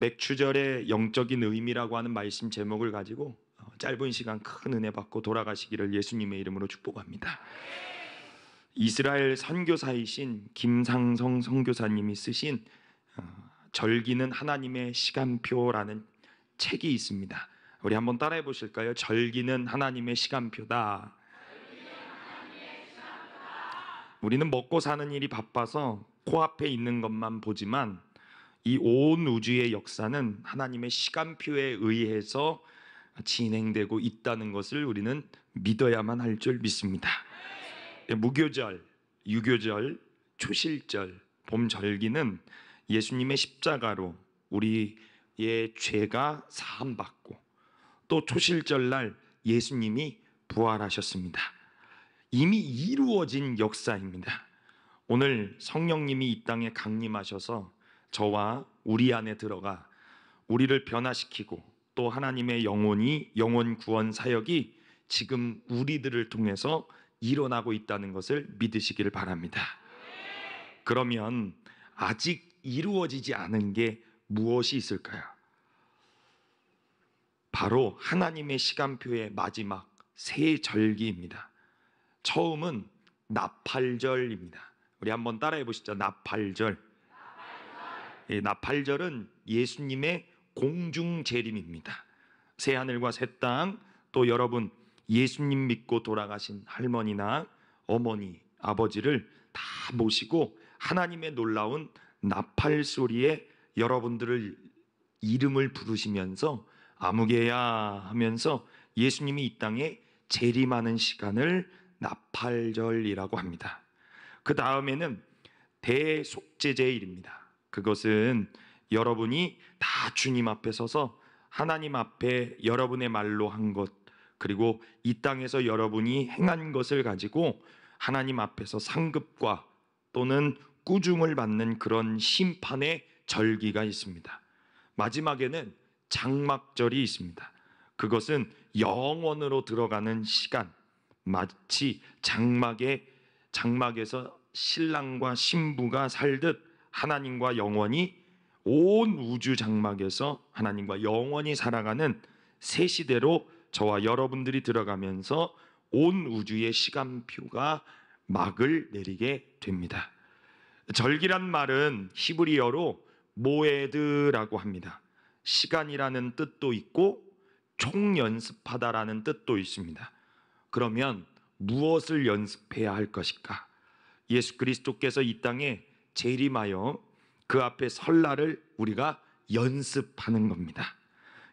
맥추절의 영적인 의미라고 하는 말씀 제목을 가지고 짧은 시간 큰 은혜 받고 돌아가시기를 예수님의 이름으로 축복합니다. 이스라엘 선교사이신 김상성 선교사님이 쓰신 절기는 하나님의 시간표라는 책이 있습니다. 우리 한번 따라해 보실까요? 절기는 하나님의 시간표다. 우리는 먹고 사는 일이 바빠서 코앞에 있는 것만 보지만 이 온 우주의 역사는 하나님의 시간표에 의해서 진행되고 있다는 것을 우리는 믿어야만 할 줄 믿습니다. 무교절, 유교절, 초실절, 봄절기는 예수님의 십자가로 우리의 죄가 사함받고 또 초실절날 예수님이 부활하셨습니다. 이미 이루어진 역사입니다. 오늘 성령님이 이 땅에 강림하셔서 저와 우리 안에 들어가 우리를 변화시키고 또 하나님의 영원 구원 사역이 지금 우리들을 통해서 일어나고 있다는 것을 믿으시기를 바랍니다. 그러면 아직 이루어지지 않은 게 무엇이 있을까요? 바로 하나님의 시간표의 마지막 세 절기입니다. 처음은 나팔절입니다. 우리 한번 따라해 보시죠. 나팔절. 나팔절은 예수님의 공중 재림입니다. 새 하늘과 새 땅, 또 여러분 예수님 믿고 돌아가신 할머니나 어머니, 아버지를 다 모시고 하나님의 놀라운 나팔 소리에 여러분들을 이름을 부르시면서 아무개야 하면서 예수님이 이 땅에 재림하는 시간을 나팔절이라고 합니다. 그 다음에는 대속죄제일입니다. 그것은 여러분이 다 주님 앞에 서서 하나님 앞에 여러분의 말로 한 것, 그리고 이 땅에서 여러분이 행한 것을 가지고 하나님 앞에서 상급과 또는 꾸중을 받는 그런 심판의 절기가 있습니다. 마지막에는 장막절이 있습니다. 그것은 영원으로 들어가는 시간, 마치 장막에서 신랑과 신부가 살듯 하나님과 영원히 온 우주 장막에서 하나님과 영원히 살아가는 새 시대로 저와 여러분들이 들어가면서 온 우주의 시간표가 막을 내리게 됩니다. 절기란 말은 히브리어로 모에드라고 합니다. 시간이라는 뜻도 있고 총연습하다라는 뜻도 있습니다. 그러면 무엇을 연습해야 할 것일까? 예수 그리스도께서 이 땅에 재림하여 그 앞에 설날을 우리가 연습하는 겁니다.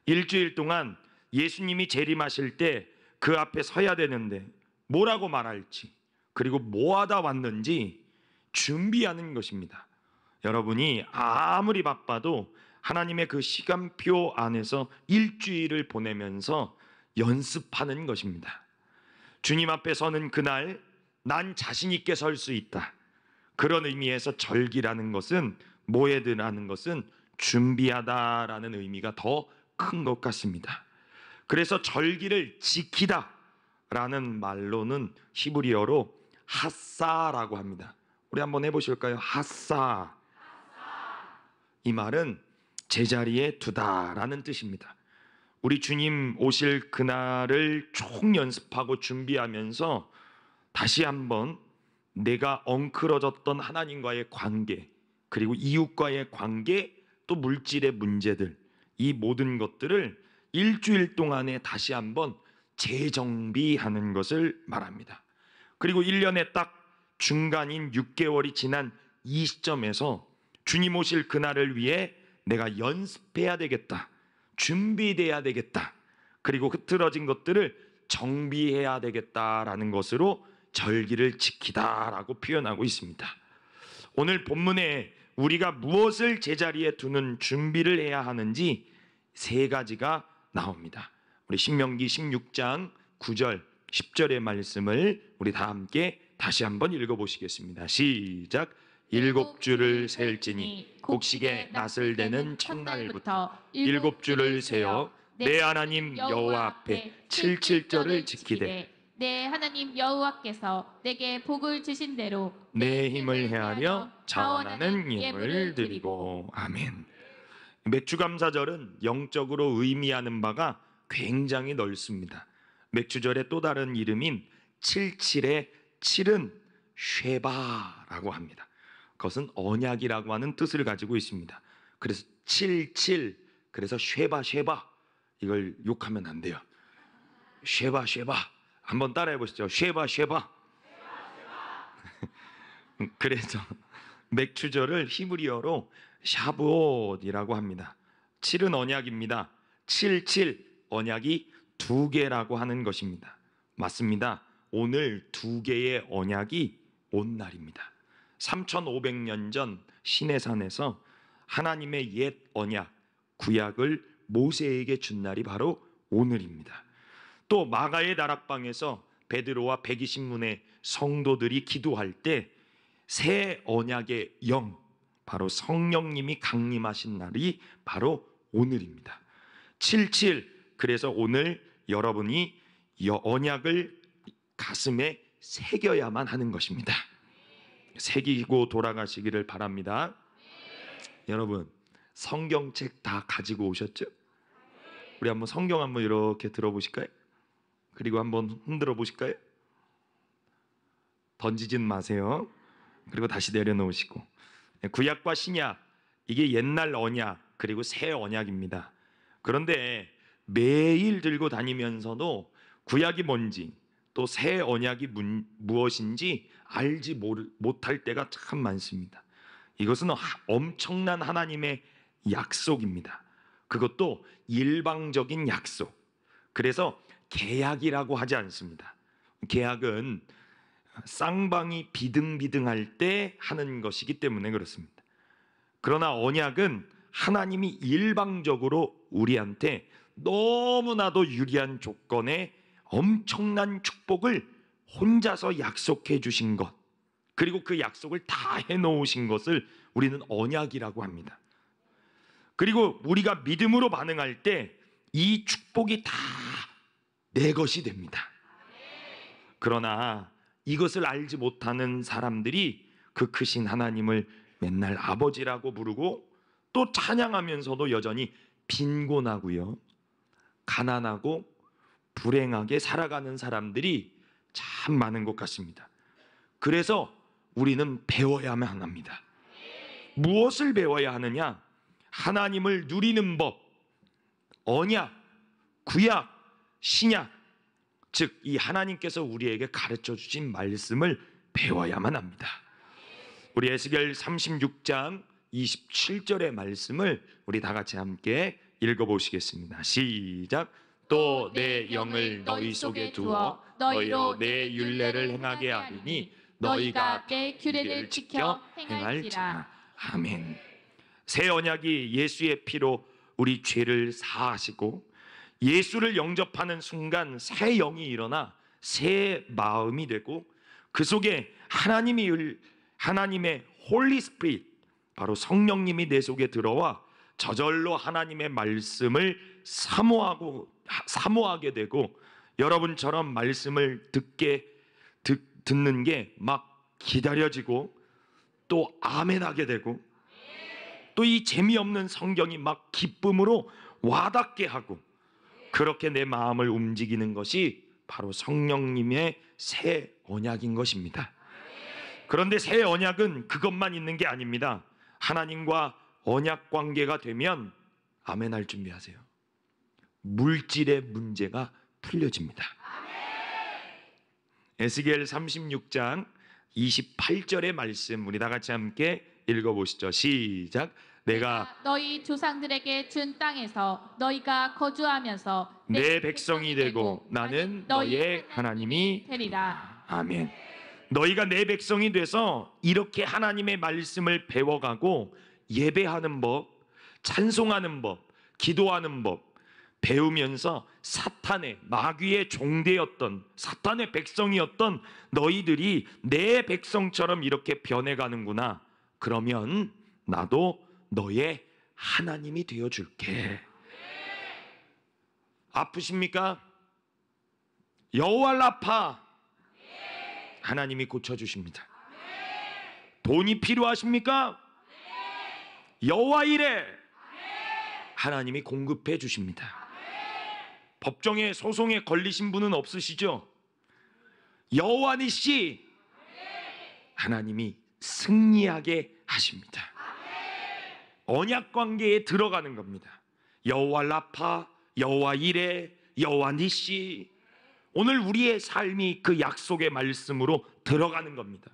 일주일 동안 예수님이 재림하실 때 그 앞에 서야 되는데 뭐라고 말할지, 그리고 뭐 하다 왔는지 준비하는 것입니다. 여러분이 아무리 바빠도 하나님의 그 시간표 안에서 일주일을 보내면서 연습하는 것입니다. 주님 앞에 서는 그날 난 자신 있게 설 수 있다. 그런 의미에서 절기라는 것은, 모에드라는 것은 준비하다라는 의미가 더 큰 것 같습니다. 그래서 절기를 지키다 라는 말로는 히브리어로 하사라고 합니다. 우리 한번 해보실까요? 하사. 이 말은 제자리에 두다라는 뜻입니다. 우리 주님 오실 그날을 총연습하고 준비하면서 다시 한번 내가 엉클어졌던 하나님과의 관계, 그리고 이웃과의 관계, 또 물질의 문제들, 이 모든 것들을 일주일 동안에 다시 한번 재정비하는 것을 말합니다. 그리고 1년에 딱 중간인 6개월이 지난 이 시점에서 주님 오실 그날을 위해 내가 연습해야 되겠다, 준비돼야 되겠다, 그리고 흐트러진 것들을 정비해야 되겠다라는 것으로 절기를 지키다라고 표현하고 있습니다. 오늘 본문에 우리가 무엇을 제자리에 두는 준비를 해야 하는지 세 가지가 나옵니다. 우리 신명기 16장 9절 10절의 말씀을 우리 다 함께 다시 한번 읽어보시겠습니다. 시작. 7주를 셀지니 곡식의 낫을 대는 첫날부터 7주를 세어 내 하나님 여호와 앞에 77절을 지키되 내 하나님 여호와께서 내게 복을 주신 대로 내 힘을 헤아려 자원하는 예물을 드리고. 아멘. 맥주감사절은 영적으로 의미하는 바가 굉장히 넓습니다. 맥주절의 또 다른 이름인 77의 7은 쉐바라고 합니다. 그것은 언약이라고 하는 뜻을 가지고 있습니다. 그래서 77, 그래서 쉐바 이걸 욕하면 안 돼요. 쉐바 한번 따라해 보시죠. 쉐바 그래서 맥주절을 히브리어로 샤브옷이라고 합니다. 7은 언약입니다. 77 언약이 2개라고 하는 것입니다. 맞습니다. 오늘 2개의 언약이 온 날입니다. 3500년 전 시내산에서 하나님의 옛 언약 구약을 모세에게 준 날이 바로 오늘입니다. 또 마가의 다락방에서 베드로와 120문의 성도들이 기도할 때 새 언약의 영, 바로 성령님이 강림하신 날이 바로 오늘입니다. 77, 그래서 오늘 여러분이 언약을 가슴에 새겨야만 하는 것입니다. 새기고 돌아가시기를 바랍니다. 여러분, 성경책 다 가지고 오셨죠? 우리 한번 성경 한번 이렇게 들어보실까요? 그리고 한번 흔들어 보실까요? 던지진 마세요. 그리고 다시 내려놓으시고. 구약과 신약, 이게 옛날 언약 그리고 새 언약입니다. 그런데 매일 들고 다니면서도 구약이 뭔지 또 새 언약이 무엇인지 알지 못할 때가 참 많습니다. 이것은 엄청난 하나님의 약속입니다. 그것도 일방적인 약속. 그래서 계약이라고 하지 않습니다. 계약은 쌍방이 비등비등할 때 하는 것이기 때문에 그렇습니다. 그러나 언약은 하나님이 일방적으로 우리한테 너무나도 유리한 조건에 엄청난 축복을 혼자서 약속해 주신 것, 그리고 그 약속을 다 해놓으신 것을 우리는 언약이라고 합니다. 그리고 우리가 믿음으로 반응할 때 이 축복이 다 내 것이 됩니다. 그러나 이것을 알지 못하는 사람들이 그 크신 하나님을 맨날 아버지라고 부르고 또 찬양하면서도 여전히 빈곤하고요, 가난하고 불행하게 살아가는 사람들이 참 많은 것 같습니다. 그래서 우리는 배워야만 합니다. 무엇을 배워야 하느냐? 하나님을 누리는 법, 언약, 구약, 신약, 즉 이 하나님께서 우리에게 가르쳐 주신 말씀을 배워야만 합니다. 우리 에스겔 36장 27절의 말씀을 우리 다 같이 함께 읽어보시겠습니다. 시작. 또 내 영을 너희 속에 두어 너희로 내 율례를 행하게 하리니 너희가 내 규례를 지켜 행할지라. 아멘. 새 언약이 예수의 피로 우리 죄를 사하시고 예수를 영접하는 순간 새 영이 일어나 새 마음이 되고 그 속에 하나님의 홀리 스피릿, 바로 성령님이 내 속에 들어와 저절로 하나님의 말씀을 사모하게 되고 여러분처럼 말씀을 듣는 게 막 기다려지고 또 아멘하게 되고 또 이 재미없는 성경이 막 기쁨으로 와닿게 하고 그렇게 내 마음을 움직이는 것이 바로 성령님의 새 언약인 것입니다. 그런데 새 언약은 그것만 있는 게 아닙니다. 하나님과 언약 관계가 되면 아멘할 준비하세요. 물질의 문제가 풀려집니다. 에스겔 36장 28절의 말씀 우리 다 같이 함께 읽어보시죠. 시작. 내가 너희 조상들에게 준 땅에서 너희가 거주하면서 내 백성이 되고 나는 너희의 하나님이 되리라. 아멘. 너희가 내 백성이 돼서 이렇게 하나님의 말씀을 배워가고 예배하는 법, 찬송하는 법, 기도하는 법 배우면서 사탄의 마귀의 종되었던 사탄의 백성이었던 너희들이 내 백성처럼 이렇게 변해가는구나. 그러면 나도 너의 하나님이 되어줄게. 아프십니까? 여호와 라파, 하나님이 고쳐주십니다. 돈이 필요하십니까? 여호와 이레, 하나님이 공급해 주십니다. 법정에 소송에 걸리신 분은 없으시죠? 여호와 니시, 하나님이 승리하게 하십니다. 언약 관계에 들어가는 겁니다. 여호와 라파, 여호와 이레, 여호와 니시. 오늘 우리의 삶이 그 약속의 말씀으로 들어가는 겁니다.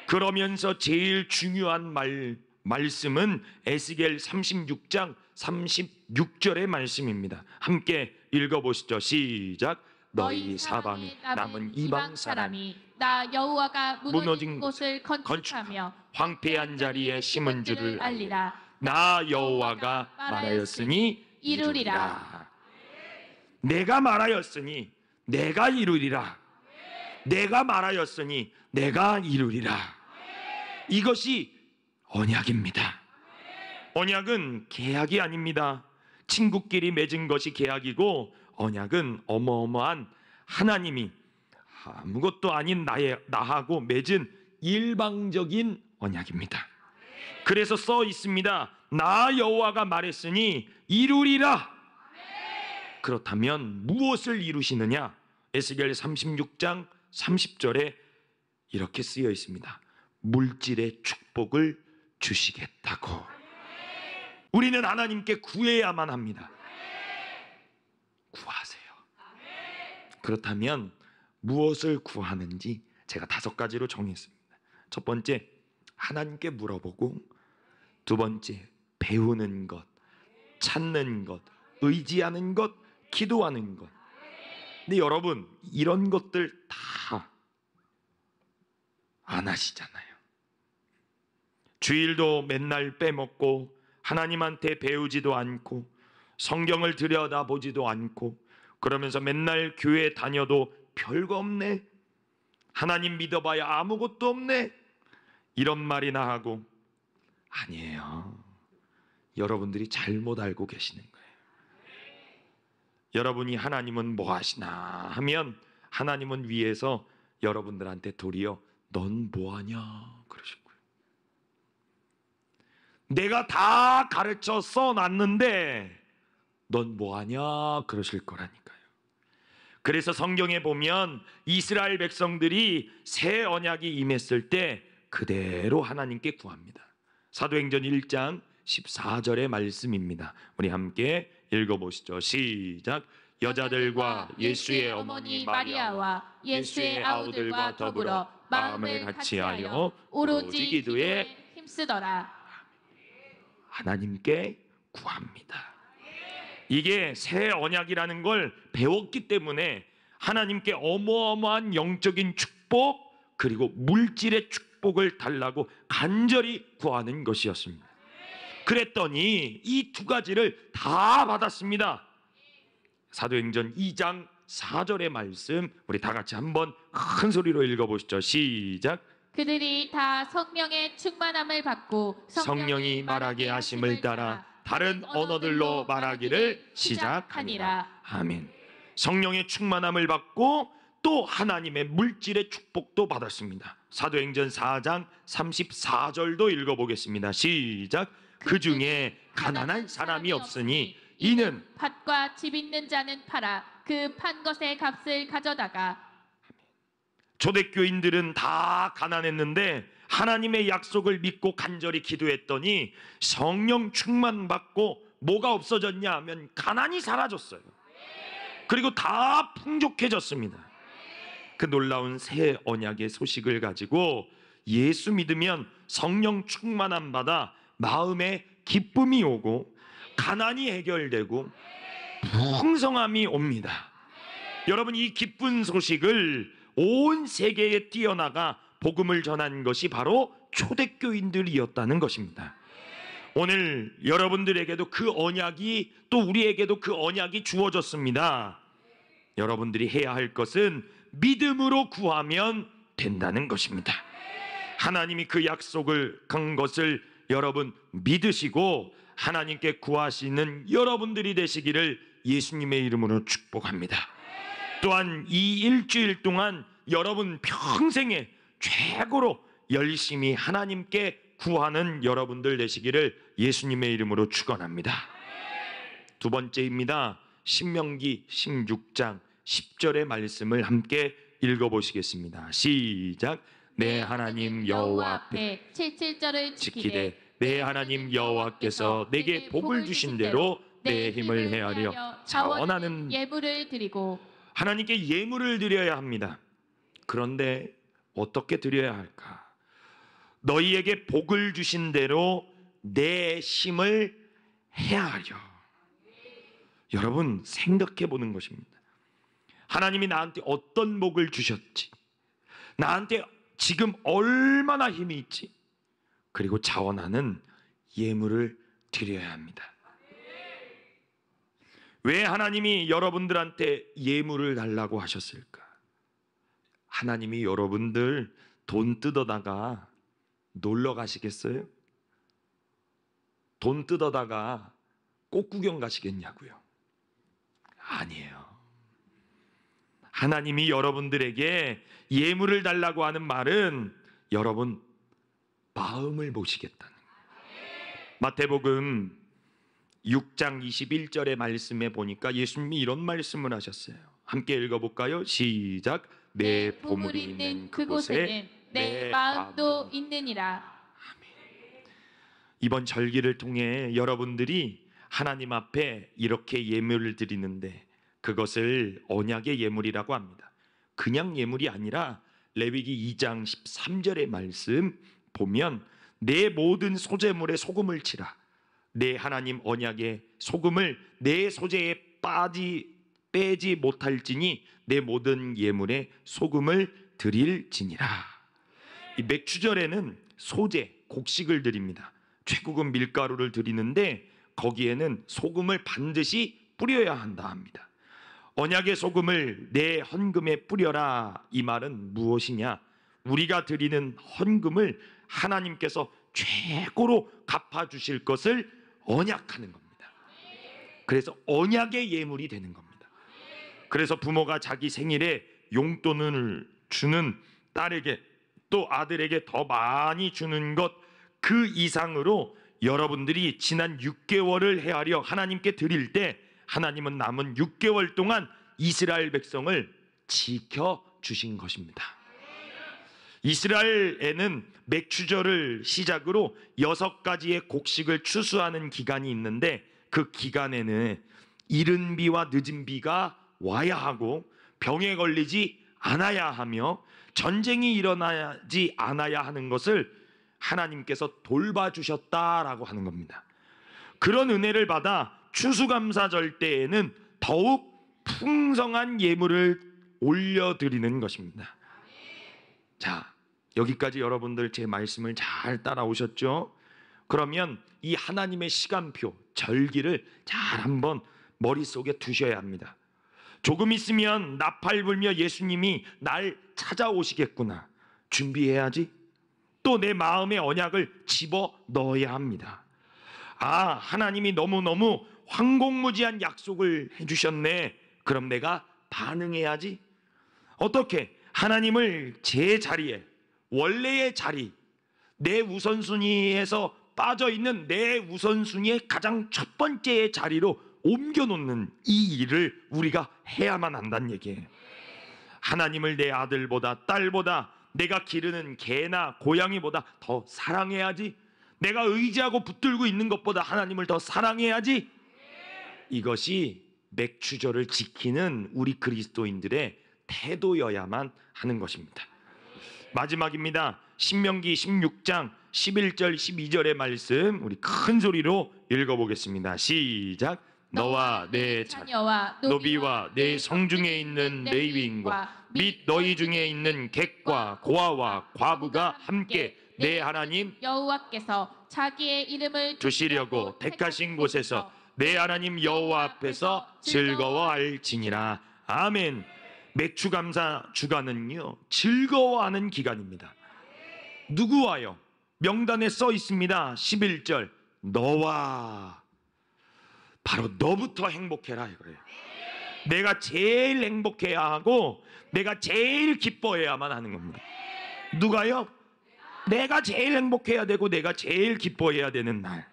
그러면서 제일 중요한 말씀은 에스겔 36장 36절의 말씀입니다. 함께 읽어보시죠. 시작. 너희 사방에 남은 이방 사람이 나 여호와가 무너진 무너진 곳을 건축하며 황폐한 자리에 심은 줄을 알리라. 나 여호와가 말하였으니 이루리라. 내가 말하였으니 내가 이루리라. 내가 말하였으니 내가 이루리라. 이것이 언약입니다. 언약은 계약이 아닙니다. 친구끼리 맺은 것이 계약이고, 언약은 어마어마한 하나님이 아무것도 아닌 나하고 맺은 일방적인 언약입니다. 그래서 써 있습니다. 나 여호와가 말했으니 이루리라. 그렇다면 무엇을 이루시느냐? 에스겔 36장 30절에 이렇게 쓰여 있습니다. 물질의 축복을 주시겠다고. 우리는 하나님께 구해야만 합니다. 구하세요. 그렇다면 무엇을 구하는지 제가 5가지로 정했습니다. 첫 번째, 하나님께 물어보고, 두 번째, 배우는 것, 찾는 것, 의지하는 것, 기도하는 것. 근데 여러분, 이런 것들 다 안 하시잖아요. 주일도 맨날 빼먹고, 하나님한테 배우지도 않고, 성경을 들여다보지도 않고, 그러면서 맨날 교회 다녀도 별거 없네, 하나님 믿어봐야 아무것도 없네, 이런 말이나 하고. 아니에요. 여러분들이 잘못 알고 계시는 거예요. 여러분이 하나님은 뭐 하시나 하면, 하나님은 위에서 여러분들한테 도리어 넌 뭐 하냐 그러실 거예요. 내가 다 가르쳐 써놨는데 넌 뭐 하냐 그러실 거라니까요. 그래서 성경에 보면 이스라엘 백성들이 새 언약이 임했을 때 그대로 하나님께 구합니다. 사도행전 1장 14절의 말씀입니다. 우리 함께 읽어보시죠. 시작. 여자들과 예수의 어머니 마리아와 예수의 아우들과 더불어 마음을 같이하여 오로지 기도에 힘쓰더라. 하나님께 구합니다. 이게 새 언약이라는 걸 배웠기 때문에 하나님께 어마어마한 영적인 축복, 그리고 물질의 축복을 달라고 간절히 구하는 것이었습니다. 그랬더니 이 2가지를 다 받았습니다. 사도행전 2장 4절의 말씀, 우리 다 같이 한번 큰 소리로 읽어보시죠. 시작. 그들이 다 성령의 충만함을 받고 성령이 말하게 하심을 따라 다른 언어들로 말하기를 시작하니라. 아멘. 성령의 충만함을 받고 또 하나님의 물질의 축복도 받았습니다. 사도행전 4장 34절도 읽어보겠습니다. 시작. 그 중에 가난한 사람이 없으니 이는 밭과 집 있는 자는 팔아 그 판 것의 값을 가져다가. 초대교인들은 다 가난했는데 하나님의 약속을 믿고 간절히 기도했더니 성령 충만 받고 뭐가 없어졌냐 하면 가난이 사라졌어요. 그리고 다 풍족해졌습니다. 그 놀라운 새 언약의 소식을 가지고 예수 믿으면 성령 충만함 받아 마음에 기쁨이 오고 가난이 해결되고 풍성함이 옵니다. 여러분, 이 기쁜 소식을 온 세계에 띄어나가 복음을 전한 것이 바로 초대교인들이었다는 것입니다. 오늘 여러분들에게도 그 언약이, 또 우리에게도 그 언약이 주어졌습니다. 여러분들이 해야 할 것은 믿음으로 구하면 된다는 것입니다. 하나님이 그 약속을 간 것을 여러분 믿으시고 하나님께 구하시는 여러분들이 되시기를 예수님의 이름으로 축복합니다. 또한 이 일주일 동안 여러분 평생에 최고로 열심히 하나님께 구하는 여러분들 되시기를 예수님의 이름으로 축원합니다. 두 번째입니다. 신명기 16장 10절의 말씀을 함께 읽어보시겠습니다. 시작. 내 하나님 여호와 앞에 7절을 지키되 내 하나님 여호와께서 내게 복을 주신 대로 내 힘을 헤아려 자원하는 예물을 드리고. 하나님께 예물을 드려야 합니다. 그런데 어떻게 드려야 할까? 너희에게 복을 주신 대로 내 힘을 헤아려. 여러분 생각해 보는 것입니다. 하나님이 나한테 어떤 복을 주셨지? 나한테 지금 얼마나 힘이 있지? 그리고 자원하는 예물을 드려야 합니다. 왜 하나님이 여러분들한테 예물을 달라고 하셨을까? 하나님이 여러분들 돈 뜯어다가 놀러 가시겠어요? 돈 뜯어다가 꽃구경 가시겠냐고요? 아니에요. 하나님이 여러분들에게 예물을 달라고 하는 말은 여러분 마음을 보시겠다는 거예요. 마태복음 6장 21절의 말씀에 보니까 예수님이 이런 말씀을 하셨어요. 함께 읽어볼까요? 시작. 내 보물이 있는 그곳에 내 마음도 있느니라. 이번 절기를 통해 여러분들이 하나님 앞에 이렇게 예물을 드리는데 그것을 언약의 예물이라고 합니다. 그냥 예물이 아니라 레위기 2장 13절의 말씀 보면 내 모든 소재물에 소금을 치라. 내 하나님 언약의 소금을 내 소재에 빼지 못할지니 내 모든 예물에 소금을 드릴지니라. 이 맥추절에는 소재, 곡식을 드립니다. 최고급 밀가루를 드리는데 거기에는 소금을 반드시 뿌려야 한다 합니다. 언약의 소금을 내 헌금에 뿌려라. 이 말은 무엇이냐? 우리가 드리는 헌금을 하나님께서 최고로 갚아주실 것을 언약하는 겁니다. 그래서 언약의 예물이 되는 겁니다. 그래서 부모가 자기 생일에 용돈을 주는 딸에게 또 아들에게 더 많이 주는 것 그 이상으로 여러분들이 지난 6개월을 헤아려 하나님께 드릴 때 하나님은 남은 6개월 동안 이스라엘 백성을 지켜주신 것입니다. 이스라엘에는 맥추절을 시작으로 6가지의 곡식을 추수하는 기간이 있는데 그 기간에는 이른 비와 늦은 비가 와야 하고 병에 걸리지 않아야 하며 전쟁이 일어나지 않아야 하는 것을 하나님께서 돌봐주셨다라고 하는 겁니다. 그런 은혜를 받아 추수감사절 때에는 더욱 풍성한 예물을 올려드리는 것입니다. 자, 여기까지 여러분들 제 말씀을 잘 따라오셨죠? 그러면 이 하나님의 시간표, 절기를 잘 한번 머릿속에 두셔야 합니다. 조금 있으면 나팔 불며 예수님이 날 찾아오시겠구나. 준비해야지. 또 내 마음의 언약을 집어 넣어야 합니다. 아, 하나님이 너무너무 황공무지한 약속을 해주셨네. 그럼 내가 반응해야지. 어떻게? 하나님을 제 자리에, 원래의 자리, 내 우선순위에서 빠져있는 내 우선순위의 가장 첫 번째의 자리로 옮겨놓는 이 일을 우리가 해야만 한다는 얘기예요. 하나님을 내 아들보다 딸보다 내가 기르는 개나 고양이보다 더 사랑해야지. 내가 의지하고 붙들고 있는 것보다 하나님을 더 사랑해야지. 이것이 맥추절을 지키는 우리 그리스도인들의 태도여야만 하는 것입니다. 마지막입니다. 신명기 16장 11절 12절의 말씀 우리 큰 소리로 읽어보겠습니다. 시작. 너와 내 자녀와 노비와 내 성중에 있는 레위인과 및 너희 중에 있는 객과 고아와 과부가 함께 내 하나님 여호와께서 자기의 이름을 두시려고 택하신 곳에서 내 하나님 여호와 앞에서 즐거워할지니라. 아멘. 맥추감사 주간은요 즐거워하는 기간입니다. 누구와요? 명단에 써 있습니다. 11절 너와, 바로 너부터 행복해라 이거예요. 내가 제일 행복해야 하고 내가 제일 기뻐해야만 하는 겁니다. 누가요? 내가 제일 행복해야 되고 내가 제일 기뻐해야 되는 날.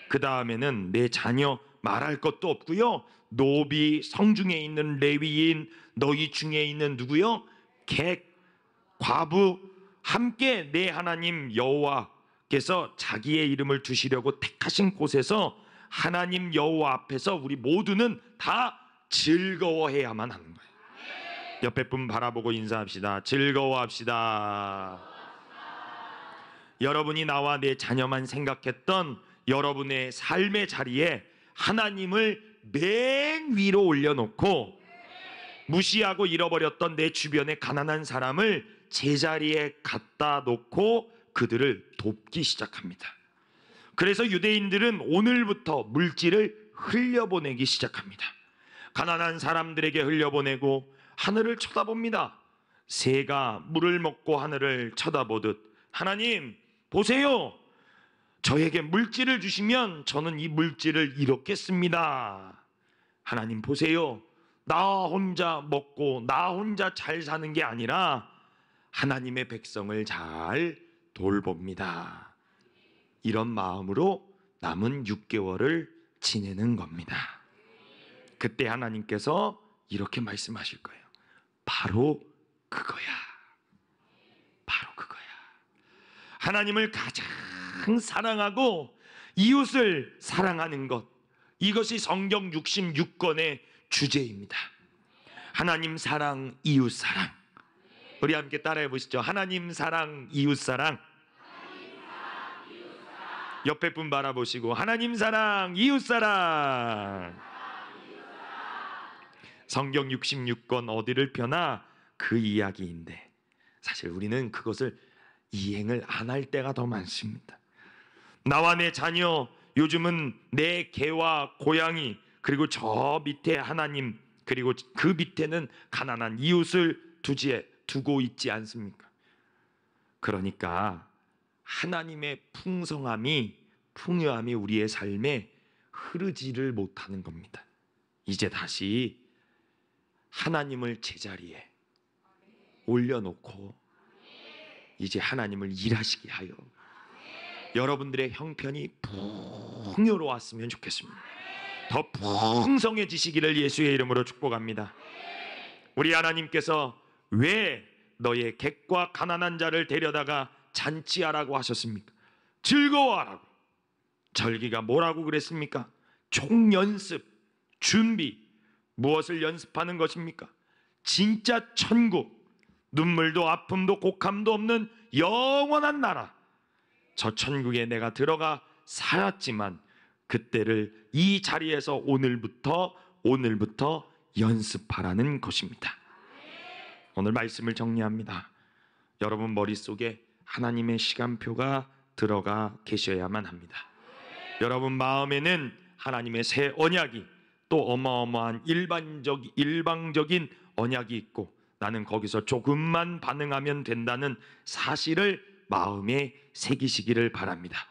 그 다음에는 내 자녀 말할 것도 없고요. 노비, 성중에 있는 레위인, 너희 중에 있는 누구요? 객, 과부 함께 내 하나님 여호와께서 자기의 이름을 두시려고 택하신 곳에서 하나님 여호와 앞에서 우리 모두는 다 즐거워해야만 하는 거예요. 옆에 분 바라보고 인사합시다. 즐거워합시다. 여러분이 나와 내 자녀만 생각했던 여러분의 삶의 자리에 하나님을 맨 위로 올려놓고 무시하고 잃어버렸던 내 주변의 가난한 사람을 제자리에 갖다 놓고 그들을 돕기 시작합니다. 그래서 유대인들은 오늘부터 물질을 흘려보내기 시작합니다. 가난한 사람들에게 흘려보내고 하늘을 쳐다봅니다. 새가 물을 먹고 하늘을 쳐다보듯 하나님 보세요. 저에게 물질을 주시면 저는 이 물질을 이렇게 씁니다. 하나님 보세요. 나 혼자 먹고 나 혼자 잘 사는 게 아니라 하나님의 백성을 잘 돌봅니다. 이런 마음으로 남은 6개월을 지내는 겁니다. 그때 하나님께서 이렇게 말씀하실 거예요. 바로 그거야. 바로 그거야. 하나님을 가장 사랑하고 이웃을 사랑하는 것, 이것이 성경 66권의 주제입니다. 하나님 사랑, 이웃 사랑. 우리 함께 따라해 보시죠. 하나님 사랑, 이웃 사랑. 옆에 분 바라보시고 하나님 사랑, 이웃 사랑. 성경 66권 어디를 펴나 그 이야기인데 사실 우리는 그것을 이행을 안 할 때가 더 많습니다. 나와 내 자녀, 요즘은 내 개와 고양이, 그리고 저 밑에 하나님, 그리고 그 밑에는 가난한 이웃을 두고 있지 않습니까? 그러니까 하나님의 풍요함이 우리의 삶에 흐르지를 못하는 겁니다. 이제 다시 하나님을 제자리에 올려놓고 이제 하나님을 일하시게 하여 여러분들의 형편이 풍요로웠으면 좋겠습니다. 더 풍성해지시기를 예수의 이름으로 축복합니다. 우리 하나님께서 왜 너의 객과 가난한 자를 데려다가 잔치하라고 하셨습니까? 즐거워하라고. 절기가 뭐라고 그랬습니까? 총연습, 준비. 무엇을 연습하는 것입니까? 진짜 천국, 눈물도 아픔도 곡함도 없는 영원한 나라. 저 천국에 내가 들어가 살았지만 그때를 이 자리에서 오늘부터 연습하라는 것입니다. 오늘 말씀을 정리합니다. 여러분 머릿속에 하나님의 시간표가 들어가 계셔야만 합니다. 여러분 마음에는 하나님의 새 언약이 또 어마어마한 일방적인 언약이 있고 나는 거기서 조금만 반응하면 된다는 사실을 마음에 새기시기를 바랍니다.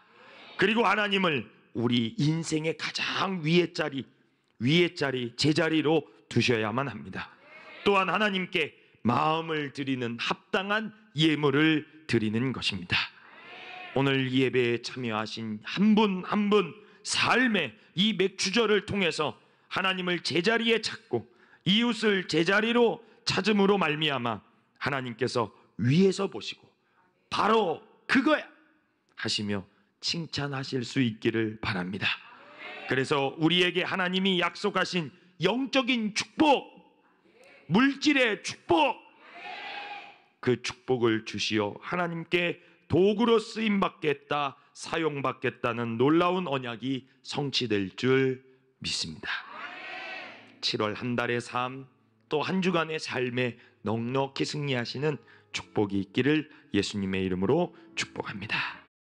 그리고 하나님을 우리 인생의 가장 위의 자리, 제자리로 두셔야만 합니다. 또한 하나님께 마음을 드리는 합당한 예물을 드리는 것입니다. 오늘 예배에 참여하신 한 분 한 분 삶의 이 맥주절을 통해서 하나님을 제자리에 찾고 이웃을 제자리로 찾음으로 말미암아 하나님께서 위에서 보시고 바로 그거야 하시며 칭찬하실 수 있기를 바랍니다. 그래서 우리에게 하나님이 약속하신 영적인 축복, 물질의 축복, 그 축복을 주시어 하나님께 도구로 쓰임받겠다, 사용받겠다는 놀라운 언약이 성취될 줄 믿습니다. 7월 한 달의 삶, 또 한 주간의 삶에 넉넉히 승리하시는 축복이 있기를 예수님의 이름으로 축복합니다.